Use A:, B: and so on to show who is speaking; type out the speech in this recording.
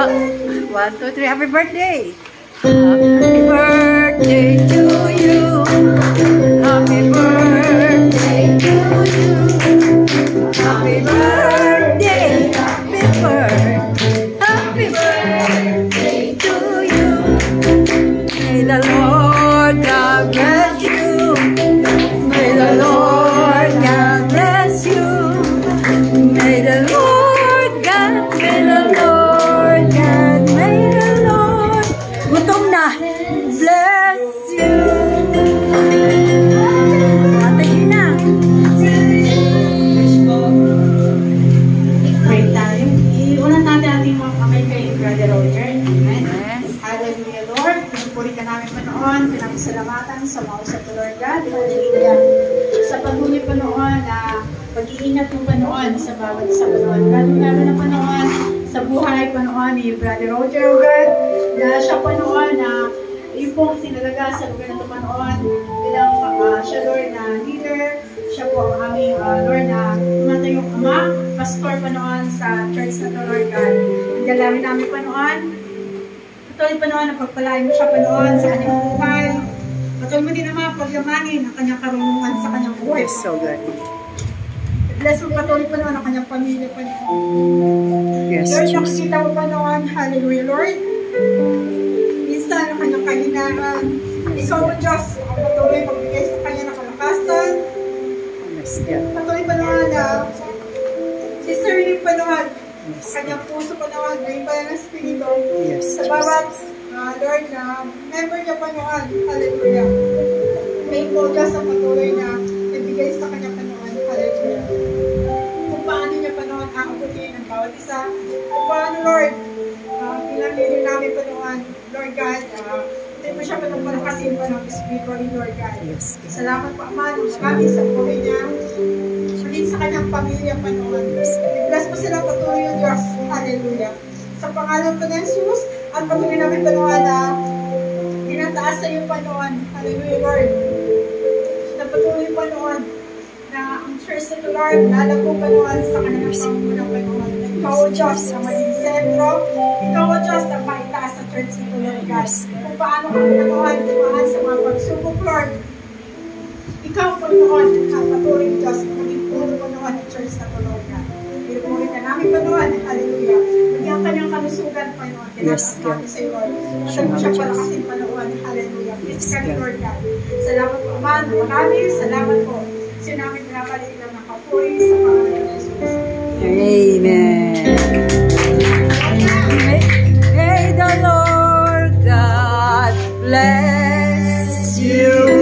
A: 1, 2, 3, happy birthday! Happy birthday to you! Happy birthday to you! Happy birthday! Happy birthday! Happy birthday to you! May the Lord God bless you! May the Lord God bless you! May the Lord God, may the Lord God, may the Lord gutom na bless you. Ate Gina.
B: Pray tayo. Iunan natin ating mga kamay kay Brother Roger. Amen. Hallelujah, Lord. Pinupuri ka namin Panoon. Pinagsalamatan sa mga usap ko, Lord God. Hallelujah. Sa pagbuhay Panoon na pag-iingat mo Panoon sa bawat isa Panoon. Lalo na Panoon sa buhay Panoon ni Brother Roger, God. Na siya Panoon na yung pong sinalaga sa lugar na ito Panoon. Bilang siya Lord na leader. Siya po ang aming Lord na tumatayong ama, pastor Panoon sa church na ito, Lord God. Ang dalawin namin Panoon. Patuloy Panoon na pagpalain mo siya Panoon sa kanyang buhay. Patuloy mo din naman pagyamanin ang kanyang karunungan sa kanyang buhay.
A: So good.
B: Bless mo patuloy Panoon ang kanyang pamilya Panoon.
A: Yes,
B: Lord,
A: Jesus.
B: nakikita mo Panoon. Hallelujah, Lord. Minsan ang kanyang kahinaan. Ikaw mo Diyos ang patuloy magbigay sa kanya ng kalakasan.
A: Yes, God.
B: Patuloy Panoon na discerning Panoon. Kanyang puso Panoon. Ngayon pa ng Espiritu.
A: Yes,
B: Sa bawat Lord na member niya Panoon. Hallelujah. May po Diyos ang patuloy na nabigay sa kanya Panoon. Hallelujah. Kung paano niya Panoon aabutin ang bawat isa. Kung paano Lord, pinamili namin Panoon. Lord God, hindi mo siya Panoon palakasin pa ng spiritually Lord God.
A: Yes.
B: Salamat po Ama. Marami sa buhay niya. Sulit sa kanyang pamilya Panoon. I-bless po sila patuloy ng Diyos. Hallelujah. Sa pangalan po ng Jesus, at patuloy namin Panoon na tinataas sa iyo Panoon. Hallelujah Lord. Na patuloy Panoon na ang church na ito Lord, lalago Panoon sa kanilang pangunang Panoon. Ikaw o Diyos na maging sentro. Ikaw o Diyos na maitaas sa church na ito Lord God. Kung paano kami Panoon tumaan sa mga pagsubok Lord. Ikaw Panoon at patuloy Diyos na maging puno Panoon ng church na ito Lord God. Pinupuri ka namin Panoon. Hallelujah. Maging ang kanyang kalusugan Panoon.
A: Yes, God.
B: Sa iyo Lord. At mo siya palakasin Panoon. Hallelujah. Please ka Lord God. Salamat po Ama. Maraming salamat po. Kasi namin pinapalik lang ng kapuri sa pangalan ng Jesus.
A: Amen. May the Lord God bless you.